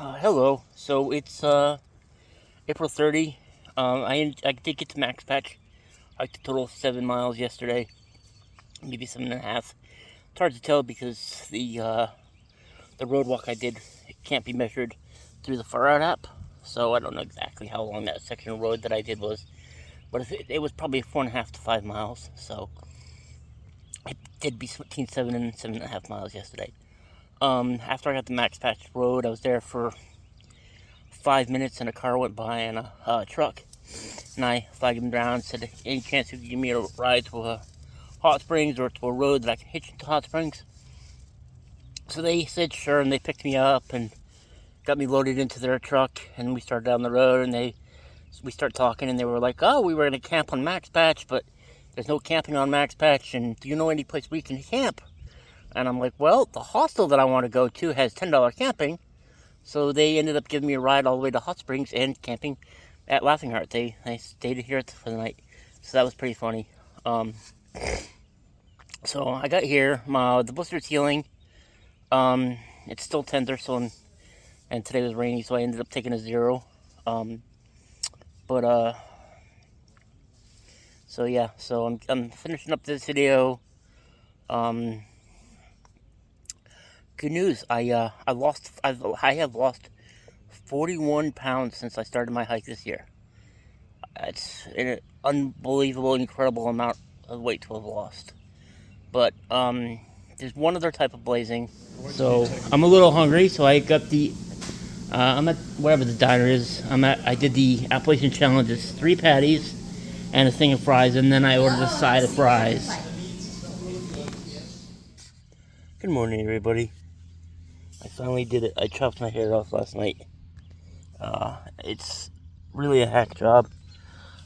Hello. So it's April 30. I did get to Max Patch. I hiked a total of 7 miles yesterday, maybe 7.5. It's hard to tell because the road walk I did can't be measured through the Far Out app, so I don't know exactly how long that section of road that I did was. But if it was probably 4.5 to 5 miles, so it did be between 7 and 7.5 miles yesterday. After I got the Max Patch road, I was there for 5 minutes, and a car went by and a truck, and I flagged him down and said, any chance you could give me a ride to a hot springs or to a road that I can hitch into hot springs? So they said sure, and they picked me up and got me loaded into their truck, and we started down the road, and we started talking, and they were like, oh, we were going to camp on Max Patch, but there's no camping on Max Patch, and do you know any place we can camp? And I'm like, well, the hostel that I want to go to has $10 camping. So they ended up giving me a ride all the way to Hot Springs and camping at Laughing Heart. They stayed here for the night, so that was pretty funny. So I got here. The blister's healing. It's still tender, and today was rainy, so I ended up taking a 0. So yeah. So I'm finishing up this video. Good news. I have lost 41 pounds since I started my hike this year. It's an unbelievable, incredible amount of weight to have lost. But there's one other type of blazing. So I'm a little hungry, so I got I'm at wherever the diner is. I did the Appalachian Challenge. It's 3 patties and a thing of fries, and then I ordered a side of fries. Good morning, everybody. I finally did it. I chopped my hair off last night. It's really a hack job.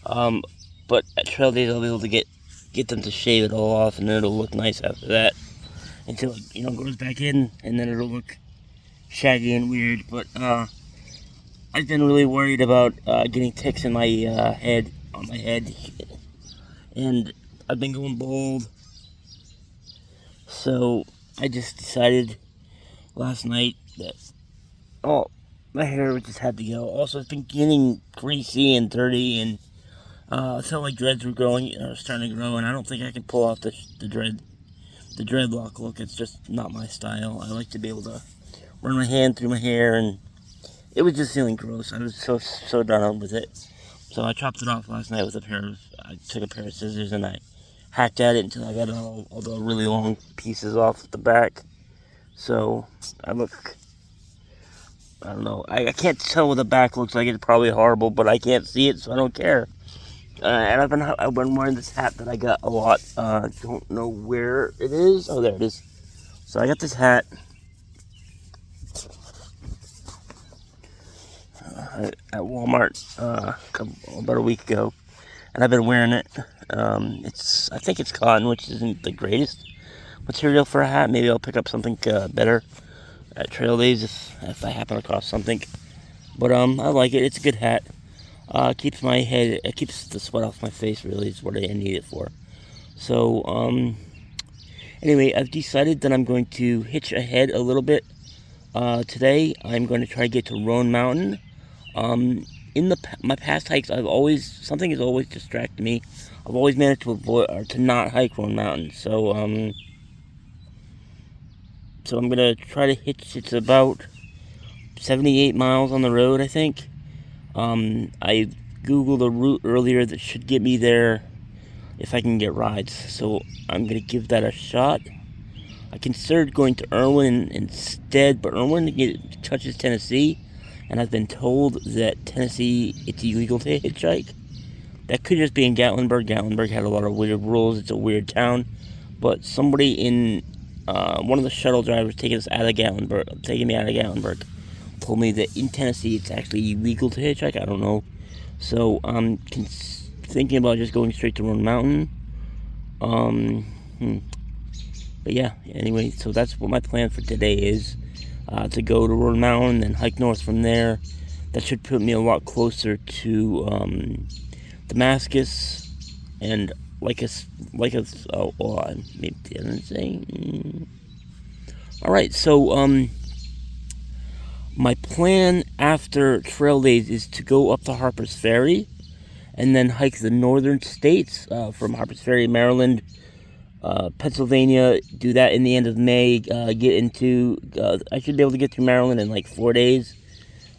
But at trail days I'll be able to get them to shave it all off, and then it'll look nice after that. Until it goes back in, and then it'll look shaggy and weird. But I've been really worried about getting ticks in my head, and I've been going bald. So I just decided last night that my hair just had to go. Also, it's been getting greasy and dirty, and I felt like dreads were starting to grow, and I don't think I can pull off the dreadlock look. It's just not my style. I like to be able to run my hand through my hair, and it was just feeling gross. I was so done with it. So I chopped it off last night with I took a pair of scissors and I hacked at it until I got all the really long pieces off the back. So I don't know. I can't tell what the back looks like. It's probably horrible, but I can't see it, so I don't care. And I've been wearing this hat that I got a lot. Don't know where it is. Oh, there it is. So I got this hat at Walmart about a week ago, and I've been wearing it. I think it's cotton, which isn't the greatest material for a hat. Maybe I'll pick up something better at trail days if I happen across something. But I like it. It's a good hat. Keeps my head. It keeps the sweat off my face. Really, is what I need it for. So anyway, I've decided that I'm going to hitch ahead a little bit. Today, I'm going to try to get to Roan Mountain. In my past hikes, something has always distracted me. I've always managed to avoid or to not hike Roan Mountain. So I'm gonna try to hitch. It's about 78 miles on the road, I think. I googled a route earlier that should get me there if I can get rides. So I'm gonna give that a shot. I considered going to Irwin instead, but Irwin touches Tennessee, and I've been told that Tennessee, it's illegal to hitchhike. That could just be in Gatlinburg. Gatlinburg had a lot of weird rules. It's a weird town. But somebody in one of the shuttle drivers taking me out of Gatlinburg, told me that in Tennessee it's actually illegal to hitchhike. I don't know. So I'm thinking about just going straight to Roan Mountain. But yeah, anyway, so that's what my plan for today is. To go to Roan Mountain and hike north from there. That should put me a lot closer to Damascus, and maybe didn't say. All right, so My plan after trail days is to go up to Harper's Ferry and then hike the northern states from Harper's Ferry, Maryland, Pennsylvania. Do that in the end of May. Get into. I should be able to get to Maryland in like 4 days.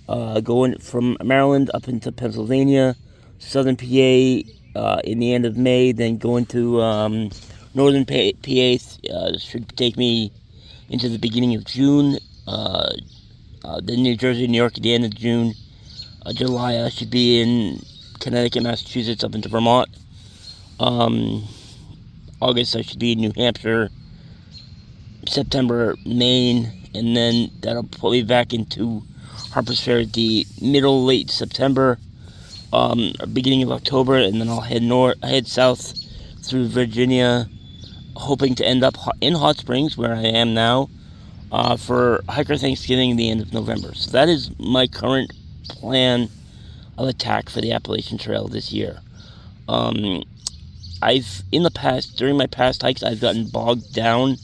Going from Maryland up into Pennsylvania, southern PA in the end of May. Then going to northern PA should take me into the beginning of June. Then New Jersey, New York at the end of June. July I should be in Connecticut, Massachusetts, up into Vermont. August I should be in New Hampshire. September, Maine, and then that'll put me back into Harper's Ferry at the late September, beginning of October, and then I'll head south through Virginia, hoping to end up in Hot Springs, where I am now, for Hiker Thanksgiving at the end of November. So that is my current plan of attack for the Appalachian Trail this year. During my past hikes, I've gotten bogged down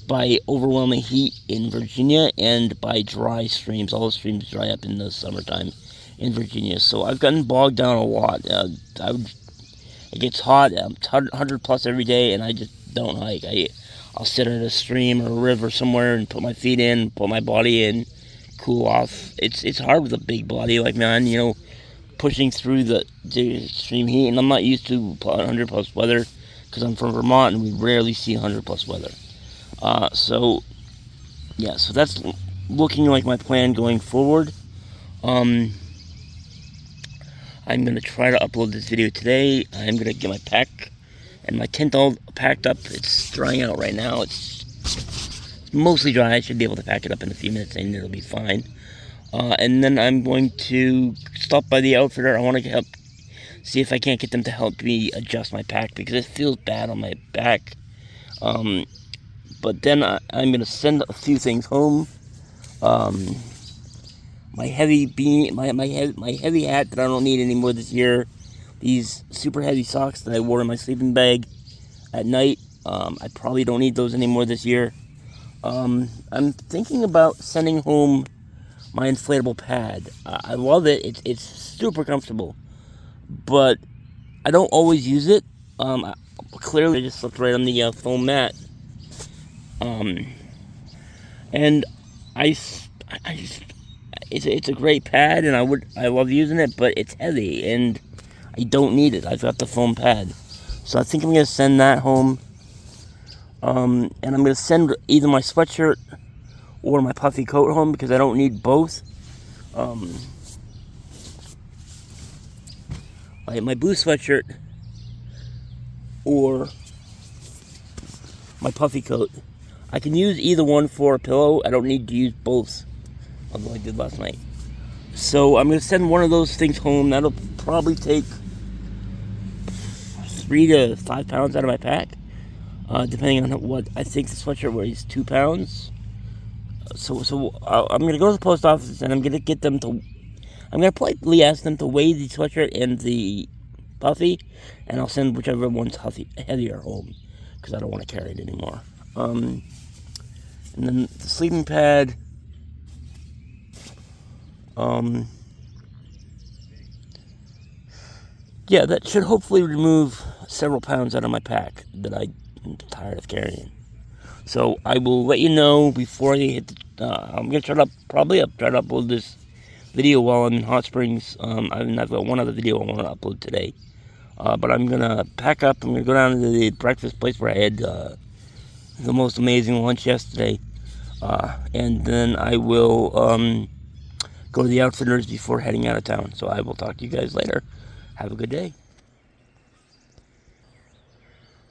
by overwhelming heat in Virginia and by dry streams. All the streams dry up in the summertime in Virginia, so I've gotten bogged down a lot. It gets hot, 100 plus every day, and I just don't hike. I'll sit at a stream or a river somewhere and put my feet in, put my body in, cool off. It's hard with a big body like mine, pushing through the extreme heat, and I'm not used to 100 plus weather because I'm from Vermont and we rarely see 100 plus weather. So that's looking like my plan going forward. I'm going to try to upload this video today. I'm going to get my pack and my tent all packed up. It's drying out right now. It's mostly dry. I should be able to pack it up in a few minutes and it'll be fine. And then I'm going to stop by the outfitter. I want to see if I can't get them to help me adjust my pack because it feels bad on my back. But then I'm going to send a few things home. My heavy heavy hat that I don't need anymore this year. These super heavy socks that I wore in my sleeping bag at night. I probably don't need those anymore this year. I'm thinking about sending home my inflatable pad. I love it. It's super comfortable. But I don't always use it. Clearly I just slept right on the foam mat. And it's a great pad, and I love using it, but it's heavy, and I don't need it. I've got the foam pad, so I think I'm gonna send that home. And I'm gonna send either my sweatshirt or my puffy coat home because I don't need both. My blue sweatshirt or my puffy coat. I can use either one for a pillow. I don't need to use both, although I did last night. So I'm going to send one of those things home. That'll probably take 3 to 5 pounds out of my pack, depending on what I think the sweatshirt weighs, 2 pounds. So I'm going to go to the post office and I'm going to get them to... I'm going to politely ask them to weigh the sweatshirt and the puffy, and I'll send whichever one's heavier home because I don't want to carry it anymore. And then the sleeping pad. Yeah, that should hopefully remove several pounds out of my pack that I'm tired of carrying. So I will let you know before I hit I'm going to try to upload this video while I'm in Hot Springs. I've got one other video I want to upload today. But I'm going to pack up. I'm going to go down to the breakfast place where I had the most amazing lunch yesterday. And then I will go to the Outfitters before heading out of town. So I will talk to you guys later. Have a good day.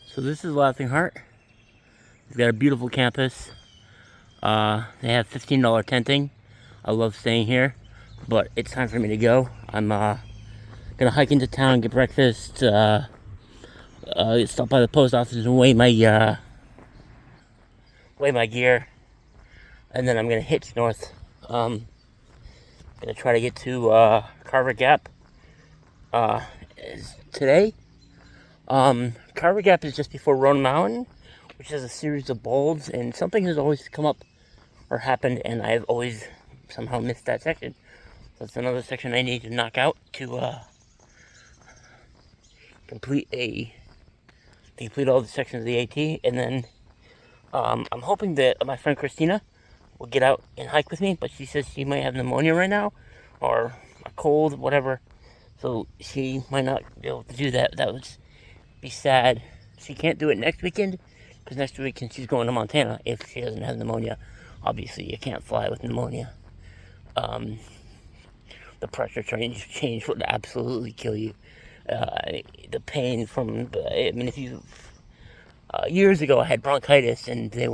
So this is Laughing Heart. It's got a beautiful campus. They have $15 tenting. I love staying here, but it's time for me to go. I'm gonna hike into town, get breakfast, stop by the post office and weigh my gear, and then I'm gonna hitch north. Gonna try to get to Carver Gap today. Carver Gap is just before Roan Mountain, which has a series of bulbs, and something has always come up or happened, and I've always somehow missed that section. So that's another section I need to knock out to complete all the sections of the AT, and then I'm hoping that my friend Christina will get out and hike with me, but she says she might have pneumonia right now, or a cold, whatever, so she might not be able to do that. That would be sad. She can't do it next weekend, because next weekend she's going to Montana if she doesn't have pneumonia. Obviously, you can't fly with pneumonia. The pressure change would absolutely kill you. The pain from, I mean, if you, years ago I had bronchitis, and I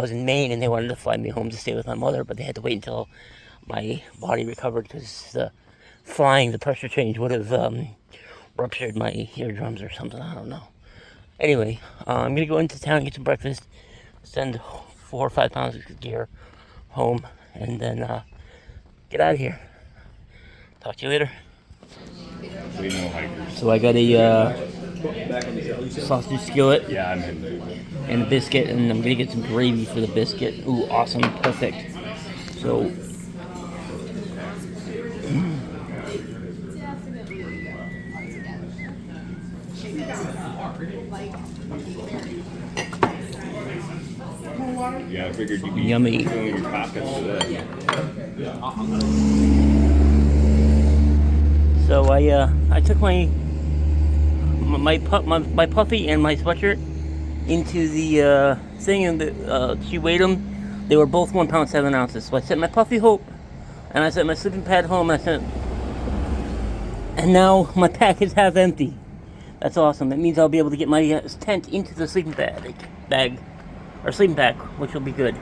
was in Maine, and they wanted to fly me home to stay with my mother, but they had to wait until my body recovered, because the pressure change would have ruptured my eardrums or something, I don't know. Anyway, I'm going to go into town and get some breakfast, send 4 or 5 pounds of gear home, and then get out of here. Talk to you later. We know hikers. So I got a sausage skillet. Yeah, I'm in. And a biscuit, and I'm gonna get some gravy for the biscuit. Ooh, awesome, perfect. So, Yeah, I figured you'd be yummy. filling your pockets for that. So I took my puffy and my sweatshirt into the thing, and she weighed them. They were both 1 pound 7 ounces. So I sent my puffy home, and I sent my sleeping pad home, and now my pack is half empty. That's awesome. That means I'll be able to get my tent into the sleeping bag, or sleeping pack, which will be good.